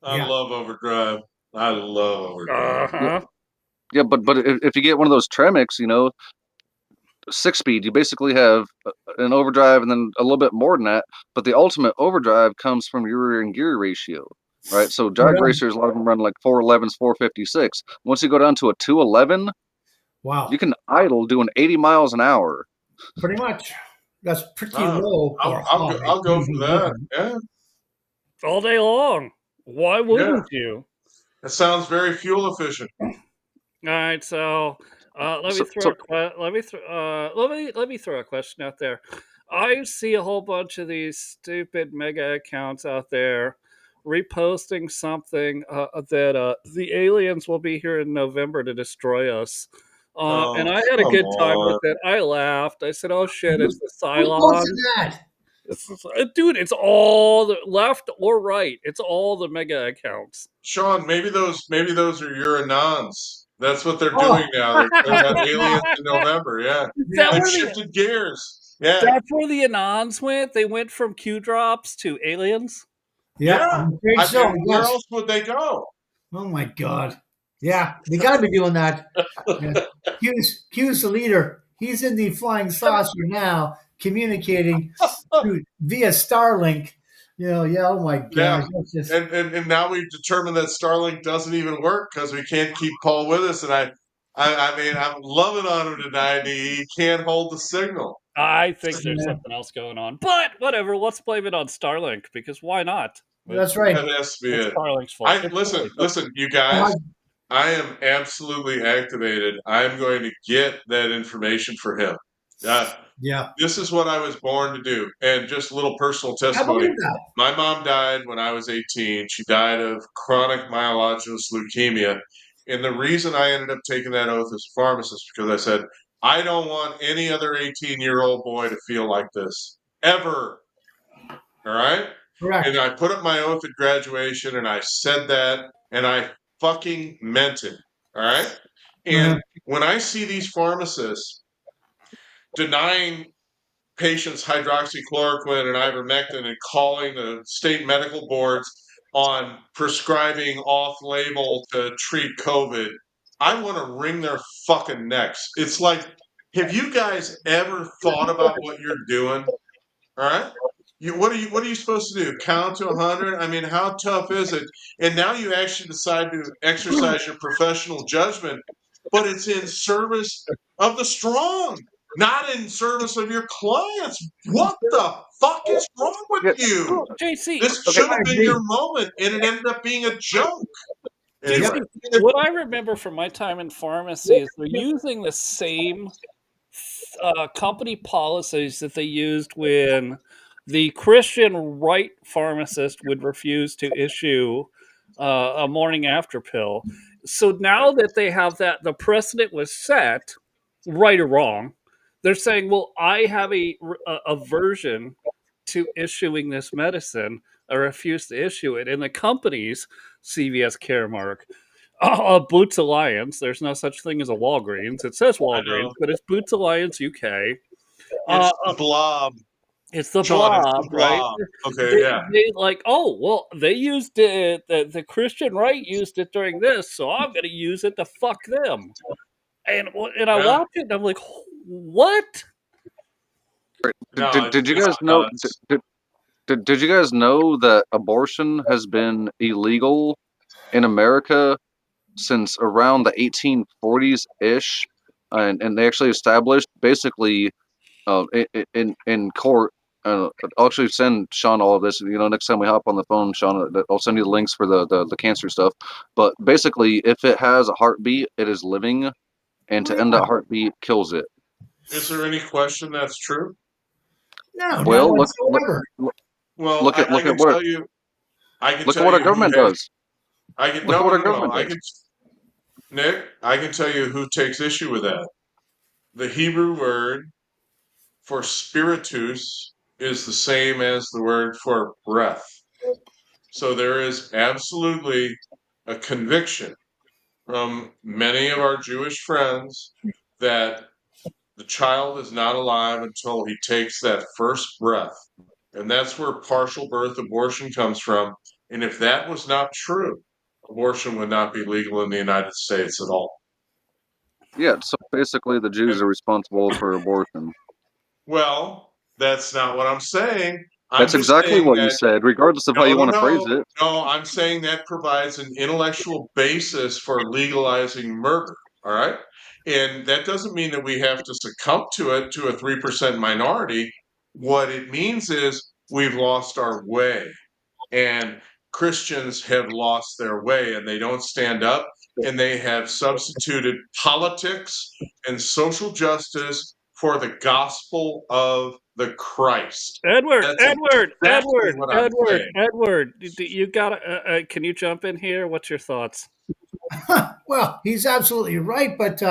I love overdrive. I love overdrive. Uh-huh. Yeah, but if you get one of those Tremix, 6-speed, you basically have an overdrive and then a little bit more than that. But the ultimate overdrive comes from your rear and gear ratio, right? So drag racers, a lot of them run like 411s, 456. Once you go down to a 211, wow, you can idle doing 80 miles an hour. pretty much. That's pretty low. I'll go for that. Yeah, All day long. Why wouldn't you? that sounds very fuel efficient. All right, so let me throw a question out there. I see a whole bunch of these stupid mega accounts out there reposting something that the aliens will be here in November to destroy us. And I had a good time with it. I laughed. I said, "Oh shit, it's the Cylon." Dude, it's all the left or right. It's all the mega accounts. Sean, maybe those are your Anons. That's what they're doing now. They're aliens in November. Yeah, I've shifted gears. Yeah, that's where the Anons went. They went from Q drops to aliens. Yeah. Where else would they go? Oh my God. Yeah, they got to be doing that. Q's the leader. He's in the flying saucer now, communicating via Starlink. Oh my gosh. Yeah. And now we've determined that Starlink doesn't even work because we can't keep Paul with us. And I mean, I'm loving on him tonight. He can't hold the signal. I think there's something else going on. But whatever, let's blame it on Starlink because why not? That's right. That has to be it. Starlink's fault. Listen, you guys. I am absolutely activated. I'm going to get that information for him. This is what I was born to do. And just a little personal testimony. My mom died when I was 18. She died of chronic myelogenous leukemia. And the reason I ended up taking that oath as a pharmacist because I said, I don't want any other 18-year-old boy to feel like this. Ever. All right? Correct. And I put up my oath at graduation, and I said that, and I fucking meant it. All right? And when I see these pharmacists denying patients hydroxychloroquine and ivermectin and calling the state medical boards on prescribing off-label to treat COVID, I want to wring their fucking necks. It's like, have you guys ever thought about what you're doing? All right? What are you supposed to do? Count to 100? I mean, how tough is it? And now you actually decide to exercise your professional judgment, but it's in service of the strong, not in service of your clients. What the fuck is wrong with you? JC, this should have been your moment, and it ended up being a joke. Anyway. What I remember from my time in pharmacy is they're using the same company policies that they used when the Christian right pharmacist would refuse to issue a morning after pill. So now that they have that, the precedent was set, right or wrong. They're saying, well, I have a aversion to issuing this medicine. I refuse to issue it. And the companies, CVS Caremark, Boots Alliance, there's no such thing as a Walgreens. It says Walgreens, but it's Boots Alliance UK. It's the blob. It's the blob, right? Okay, They used it. The Christian right used it during this, so I'm going to use it to fuck them. And I watched it, and I'm like, what? Did you guys know? Did you guys know that abortion has been illegal in America since around the 1840s ish, and they actually established basically in court. I'll actually send Sean all of this. Next time we hop on the phone, Sean, I'll send you the links for the cancer stuff. But basically, if it has a heartbeat, it is living, and to end that heartbeat kills it. Is there any question that's true? No. Well, look Well, at what I can our government does. I can Look what our no. government I does. can Nick. I can tell you who takes issue with that. The Hebrew word for spiritus is the same as the word for breath. So there is absolutely a conviction from many of our Jewish friends that the child is not alive until he takes that first breath. And that's where partial birth abortion comes from. And if that was not true, abortion would not be legal in the United States at all. Yeah, so basically the Jews are responsible for abortion. Well, that's not what I'm saying. I'm That's just exactly saying what you that said, regardless of how you want to phrase it. no, I'm saying that provides an intellectual basis for legalizing murder. All right. And that doesn't mean that we have to succumb to it to a 3% minority. What it means is we've lost our way. And Christians have lost their way and they don't stand up, and they have substituted politics and social justice for the gospel of the Christ. Edward, That's Edward, exactly Edward, what I'm Edward, saying. Edward. You got to. Can you jump in here? What's your thoughts? Well, he's absolutely right. But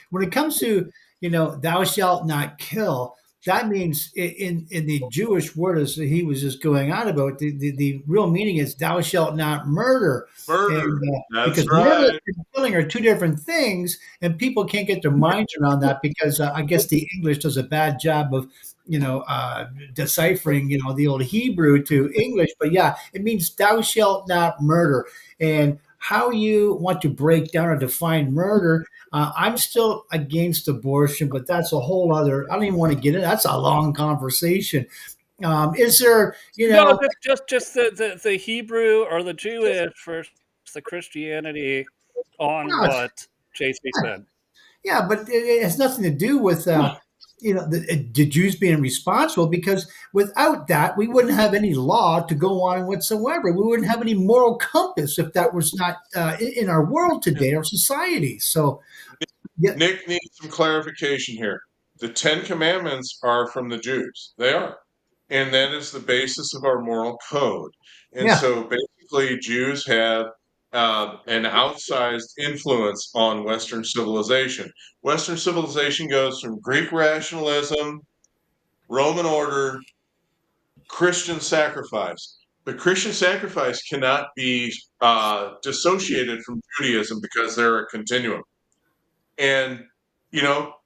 when it comes to, thou shalt not kill, that means in the Jewish word, as he was just going on about, the real meaning is thou shalt not murder. Murder. And That's because murder right. and killing are two different things, and people can't get their minds around that because I guess the English does a bad job of, deciphering, the old Hebrew to English. But yeah, it means thou shalt not murder. And how you want to break down or define murder, I'm still against abortion, but that's a whole other. I don't even want to get in. That's a long conversation. Is there, No, just the Hebrew or the Jewish versus the Christianity on well, what JC said. yeah, but it has nothing to do with the Jews being responsible, because without that we wouldn't have any law to go on whatsoever. We wouldn't have any moral compass if that was not in our world today, our society. So yeah, Nick needs some clarification here. The Ten Commandments are from the Jews. They are. And that is the basis of our moral code. And yeah, so basically, Jews have an outsized influence on Western civilization. Western civilization goes from Greek rationalism, Roman order, Christian sacrifice. But Christian sacrifice cannot be dissociated from Judaism because they're a continuum. And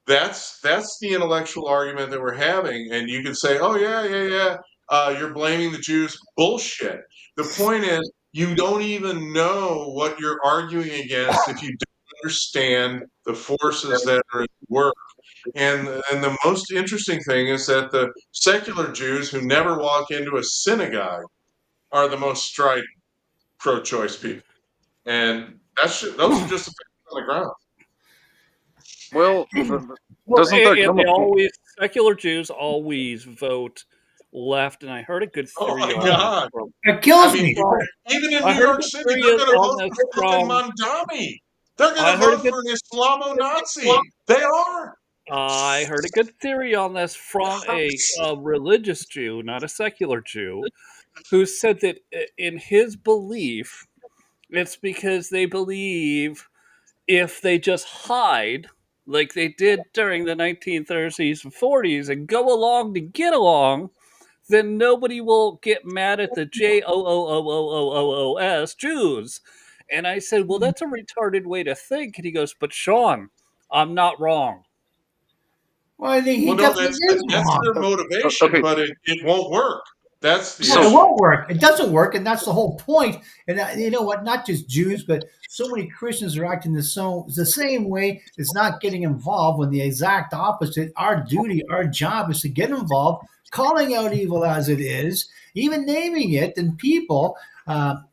that's the intellectual argument that we're having. And you can say, oh yeah, you're blaming the Jews. Bullshit. The point is, you don't even know what you're arguing against if you don't understand the forces that are at work. And the most interesting thing is that the secular Jews who never walk into a synagogue are the most strident pro-choice people. And those are just the facts on the ground. Well, Well, doesn't there and come they a point? always secular Jews always vote left, and I heard a good Oh theory my on God. this from. it kills I mean, me. even in I New heard a York good City, theory they're going to on vote this for fucking from. Mondami. They're going I to heard a vote good. for an Islamo-Nazi. They are. I heard a good theory on this from a religious Jew, not a secular Jew, who said that in his belief, it's because they believe if they just hide like they did during the 1930s and 40s and go along to get along, then nobody will get mad at the JOOOOOOOS Jews. And I said, well, that's a retarded way to think. And he goes, but Sean, I'm not wrong. Well, I think he Well, no, definitely that's is that's wrong. their motivation, Okay, but it won't work. That's the No, it so issue. won't work. It doesn't work, and that's the whole point. And you know what? Not just Jews, but so many Christians are acting the same way. It's not getting involved. When the exact opposite. Our duty, our job, is to get involved, calling out evil as it is, even naming it, and people,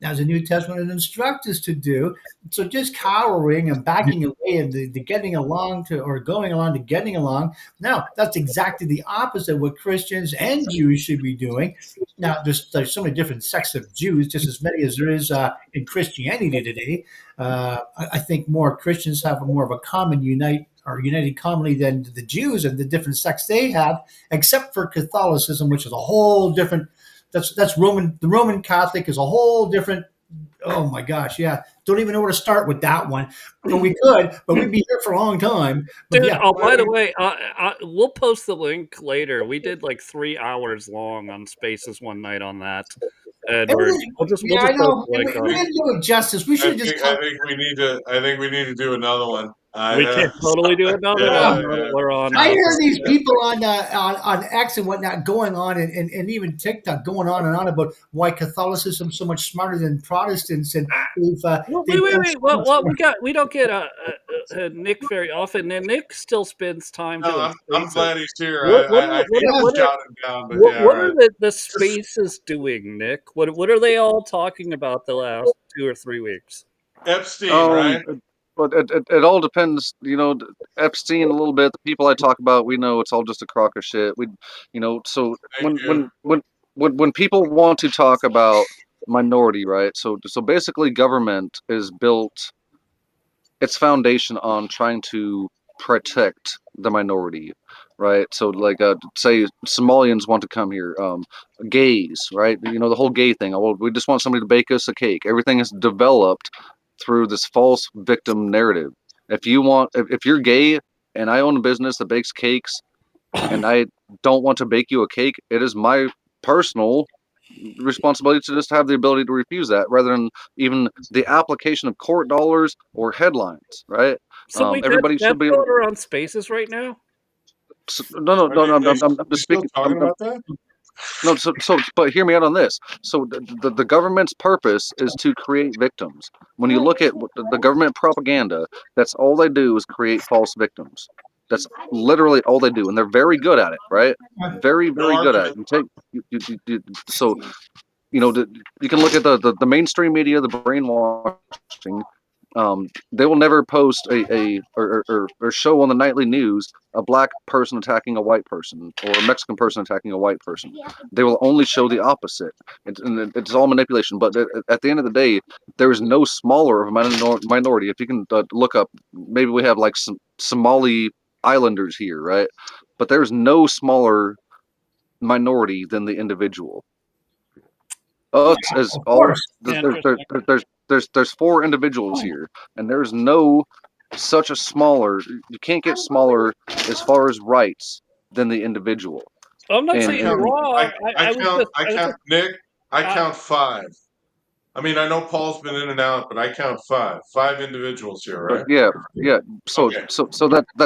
as the New Testament instructs us to do. So just cowering and backing away and the getting along to, or going along to getting along. Now that's exactly the opposite of what Christians and Jews should be doing. Now, there's so many different sects of Jews, just as many as there is in Christianity today. I think more Christians have more of a united commonly than the Jews and the different sects they have, except for Catholicism, which is a whole different. That's Roman. The Roman Catholic is a whole different oh my gosh, yeah. Don't even know where to start with that one. But we could, but we'd be here for a long time. But Dude, yeah, oh, by the way, we'll post the link later. We did like 3 hours long on Spaces one night on that, and Edward. We'll just I post know. the link We on. didn't do it justice. We should have just I think we need to. I think we need to do another one. We can totally do another one Yeah, now that yeah. we're on. I hear these people on X and whatnot going on, and even TikTok going on and on about why Catholicism's so much smarter than Protestants, and they've Well, they've wait. done so much Well, more. we don't get Nick very often, and Nick still spends time No, doing I'm spaces. glad he's here. What I hate Yeah. to shout him down, but yeah, all what are right. the spaces doing, Nick? What are they all talking about the last 2 or 3 weeks? Epstein, right? But it all depends, Epstein a little bit. The people I talk about, we know it's all just a crock of shit. So Thank you. when people want to talk about minority, right? So basically, government is built its foundation on trying to protect the minority, right? So like say Somalians want to come here, gays, right? The whole gay thing. Oh, well, we just want somebody to bake us a cake. Everything is developed through this false victim narrative. If you're gay and I own a business that bakes cakes and I don't want to bake you a cake, it is my personal responsibility to just have the ability to refuse that rather than even the application of court dollars or headlines, right? So wait, Everybody that's should be. going around spaces right now. No. I'm Are just you still speaking. talking about that? No, but hear me out on this. So the government's purpose is to create victims. When you look at the government propaganda, that's all they do is create false victims. That's literally all they do, and they're very good at it, right? Very, No very good at it. argument. So you can look at the mainstream media, the brainwashing. They will never post or show on the nightly news a black person attacking a white person or a Mexican person attacking a white person. They will only show the opposite. It's all manipulation. But at the end of the day, there is no smaller of a minority. If you can look up, maybe we have like some Somali islanders here, right? But there's no smaller minority than the individual. Us as Of all course. there's 4 individuals here, and there's no such a smaller. You can't get smaller as far as rights than the individual. I'm not And saying you're wrong. I count. I was just Nick. I uh, count 5. I mean, I know Paul's been in and out, but I count 5. 5 individuals here, right? Yeah. So Okay.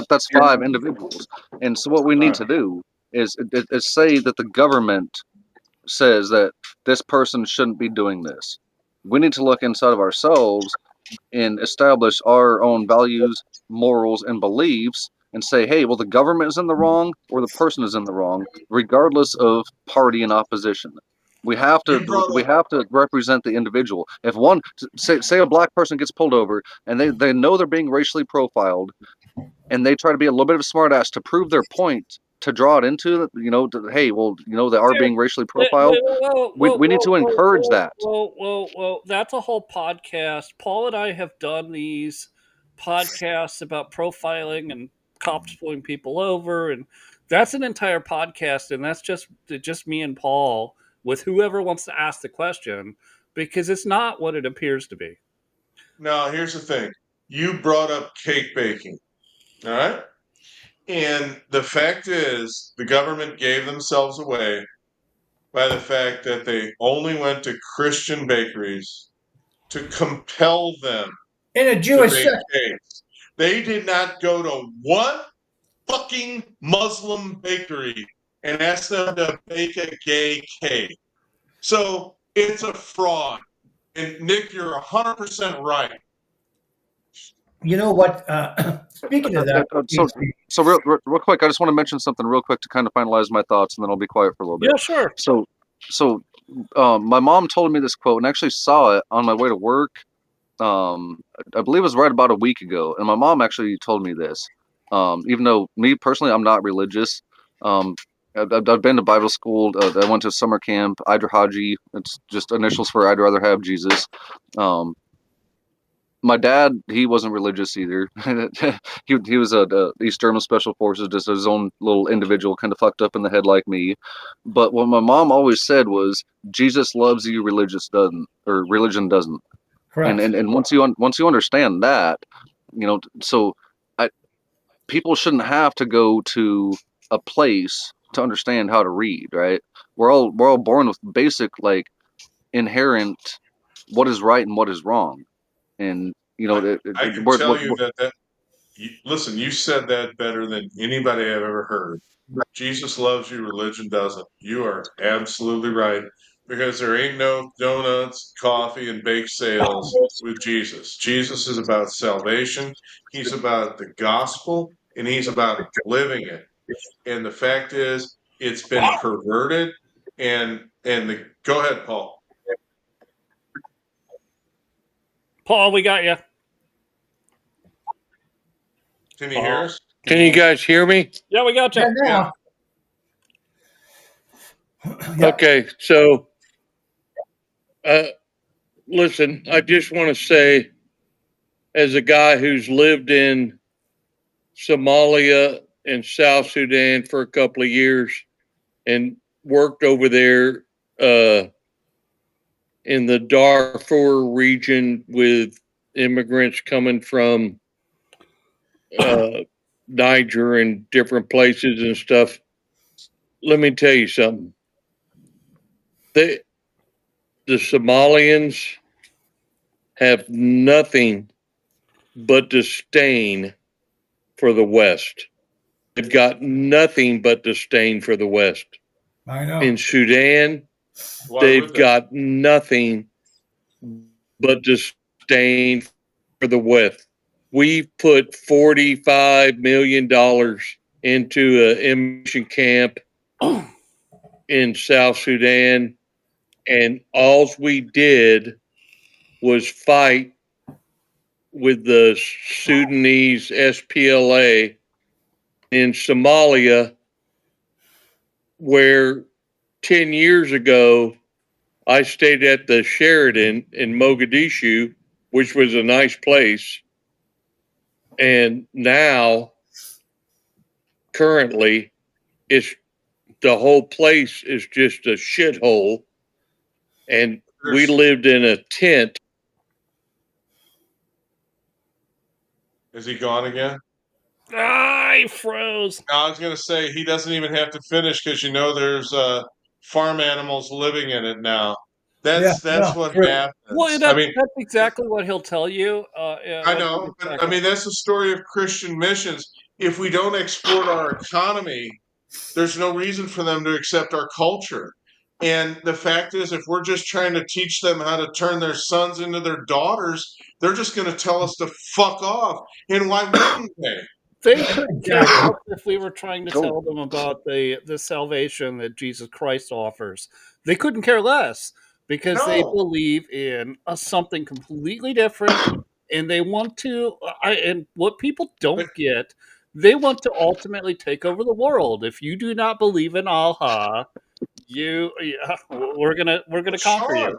that's 5 individuals, and so what we need to do is say that the government says that this person shouldn't be doing this. We need to look inside of ourselves and establish our own values, morals, and beliefs and say, hey, well, the government is in the wrong or the person is in the wrong, regardless of party and opposition. We have You brought to represent the individual. If one say a black person gets pulled over and they know they're being racially profiled and they try to be a little bit of a smartass to prove their point, to draw it into, hey, well, they are being racially profiled. We need to encourage that. Whoa. That's a whole podcast. Paul and I have done these podcasts about profiling and cops pulling people over, and that's an entire podcast, and that's just me and Paul with whoever wants to ask the question, because it's not what it appears to be. Now, here's the thing. You brought up cake baking, all right? And the fact is, the government gave themselves away by the fact that they only went to Christian bakeries to compel them In a to Jewish bake section. cakes. They did not go to one fucking Muslim bakery and ask them to bake a gay cake. So it's a fraud. And Nick, you're 100% right. You know what? Speaking of that, So real quick, I just want to mention something real quick to kind of finalize my thoughts, and then I'll be quiet for a little bit. Yeah, sure. So my mom told me this quote, and I actually saw it on my way to work. I believe it was right about a week ago, and my mom actually told me this. Even though me personally, I'm not religious. I've been to Bible school. I went to summer camp. Idra Haji. It's just initials for I'd rather have Jesus. My dad, he wasn't religious either. he was a East German Special Forces, just his own little individual, kind of fucked up in the head like me. But what my mom always said was, Jesus loves you, religion doesn't. Correct. And once you understand that, so people shouldn't have to go to a place to understand how to read, right? We're all born with basic, like, inherent what is right and what is wrong, and I can tell you that listen, you said that better than anybody I've ever heard. Jesus loves you, religion doesn't. You are absolutely right. Because there ain't no donuts, coffee, and bake sales with Jesus. Jesus is about salvation. He's about the gospel, and he's about living it. And the fact is, it's been perverted. Go ahead, Paul. Paul, we got you. Can you hear us? Can you guys hear me? Yeah, we got you. Yeah. Okay, so listen, I just want to say, as a guy who's lived in Somalia and South Sudan for a couple of years and worked over there in the Darfur region with immigrants coming from Niger and different places and stuff. Let me tell you something. The Somalians have nothing but disdain for the West. They've got nothing but disdain for the West. I know. In Sudan, they've got nothing but disdain for the West. We've put $45 million into an immigration camp in South Sudan, and all we did was fight with the Sudanese SPLA in Somalia, where 10 years ago I stayed at the Sheraton in Mogadishu, which was a nice place. And now, currently, the whole place is just a shithole. And we lived in a tent. Is he gone again? I froze. I was going to say he doesn't even have to finish because there's farm animals living in it now. That's what happens. Well, that's exactly what he'll tell you. I know, but I mean that's the story of Christian missions. If we don't export our economy, there's no reason for them to accept our culture. And the fact is, if we're just trying to teach them how to turn their sons into their daughters, they're just going to tell us to fuck off. And why wouldn't they? They couldn't care less if we were trying to tell them about the salvation that Jesus Christ offers. They couldn't care less because they believe in something completely different, and they want to. And what people don't get, they want to ultimately take over the world. If you do not believe in Allah, we're gonna conquer you.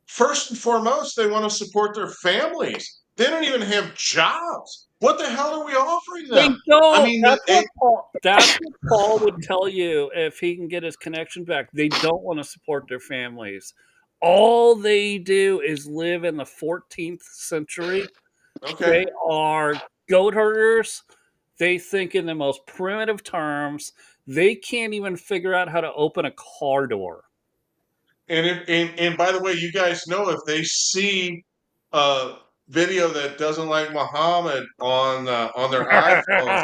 First and foremost, they want to support their families. They don't even have jobs. What the hell are we offering them? They don't. I mean, that's what Paul would tell you if he can get his connection back. They don't want to support their families. All they do is live in the 14th century. Okay. They are goat herders. They think in the most primitive terms. They can't even figure out how to open a car door. And by the way, you guys know if they see a video that doesn't like Muhammad on their iPhones,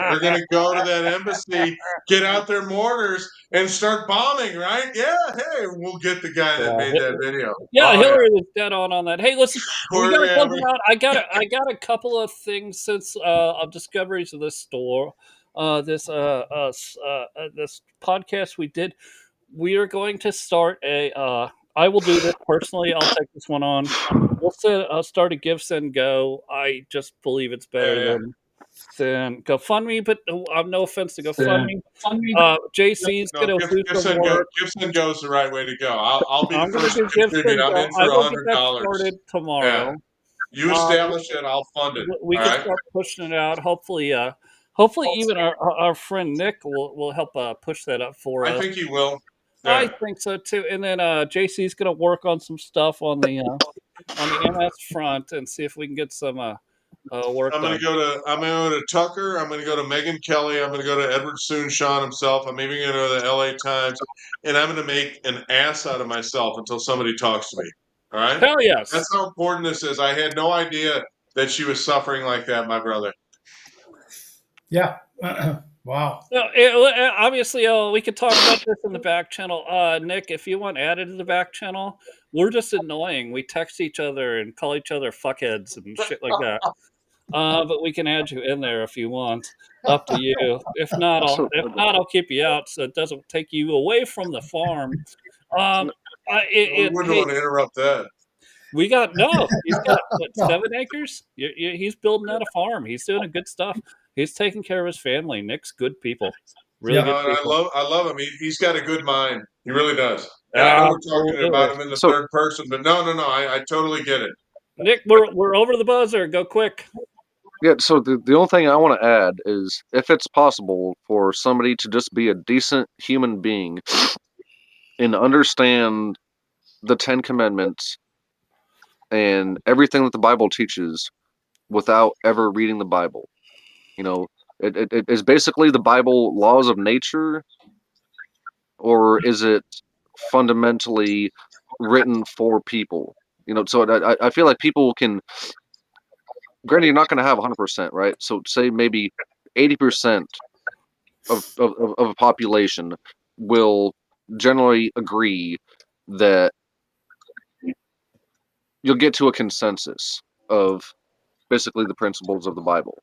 they're going to go to that embassy, get out their mortars, and start bombing. Right? Yeah. Hey, we'll get the guy that made that video. Yeah, Hillary was dead on that. Hey, listen, we got to close it out. I got a couple of things since of discoveries of this store, this podcast we did. We are going to start I will do this personally. I'll take this one on. We'll start a Give, Send, Go. I just believe it's better than GoFundMe, but no offense to GoFundMe. JC's going to do some work. Give, Send, Go is the right way to go. I'll be the first to Give, contribute. I'm in for I will get that $100. started tomorrow. Yeah. You establish it, I'll fund it. We can start pushing it out. Hopefully, even our friend Nick will help push that up for us. I think he will. Yeah. I think so too. And then JC's going to work on some stuff on the on the MS front and see if we can get some work I'm done. gonna go to Tucker. I'm gonna go to Megyn Kelly. I'm gonna go to Edward Soonshawn himself. I'm even gonna go to the LA Times, and I'm gonna make an ass out of myself until somebody talks to me. All right? Hell yes. That's how important this is. I had no idea that she was suffering like that, my brother. Yeah. Wow. No, obviously, we could talk about this in the back channel. Nick, if you want added to the back channel, we're just annoying. We text each other and call each other fuckheads and shit like that. But we can add you in there if you want. Up to you. If not, I'll keep you out so it doesn't take you away from the farm. We wouldn't want to interrupt that. We got he's got what, 7 acres. He's building out a farm. He's doing good stuff. He's taking care of his family. Nick's good people. Really good people. I love him. He's got a good mind. He really does. And I know we're talking about him in the third person, but no. I totally get it. Nick, we're over the buzzer. Go quick. Yeah, so the only thing I want to add is if it's possible for somebody to just be a decent human being and understand the 10 Commandments and everything that the Bible teaches without ever reading the Bible. You know, it is basically the Bible laws of nature, or is it fundamentally written for people? You know, so I feel like people can, granted, you're not going to have 100%, right? So say maybe 80% of a population will generally agree that you'll get to a consensus of basically the principles of the Bible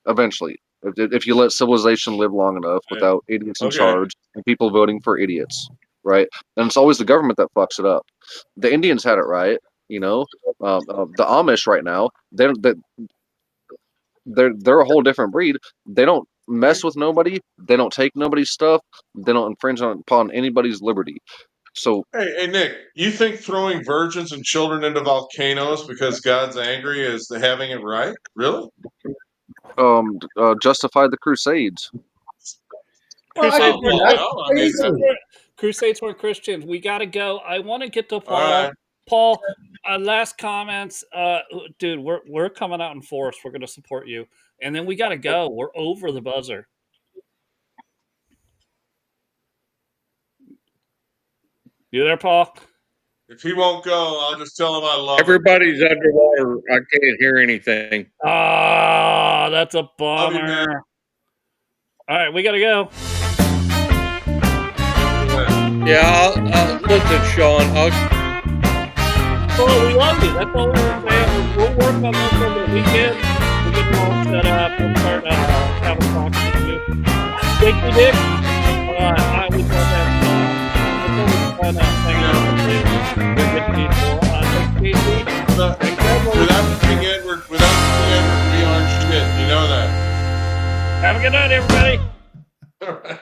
eventually. If you let civilization live long enough without idiots in charge and people voting for idiots, right? And it's always the government that fucks it up. The Indians had it right, you know. The Amish right now, they're a whole different breed. They don't mess with nobody. They don't take nobody's stuff. They don't infringe upon anybody's liberty. So, hey, Nick, you think throwing virgins and children into volcanoes because God's angry is having it right? Really? justify the Crusades. Crusades weren't Christians. We got to go. I want to get to Paul. Right. Paul, last comments. Dude, we're coming out in force. We're going to support you. And then we got to go. We're over the buzzer. You there, Paul? If he won't go, I'll just tell him I love Everybody's underwater. I can't hear anything. Ah, that's a bummer. All right, we got to go. Yeah, I'll listen, Sean. Well, we love you. That's all we're saying. We'll work on this over the weekend. We'll get it all set up. We'll start having talks with you. Thank you, Dick. I would love that. Without putting Edward, we aren't shit. You know that. Have a good night, everybody. All right.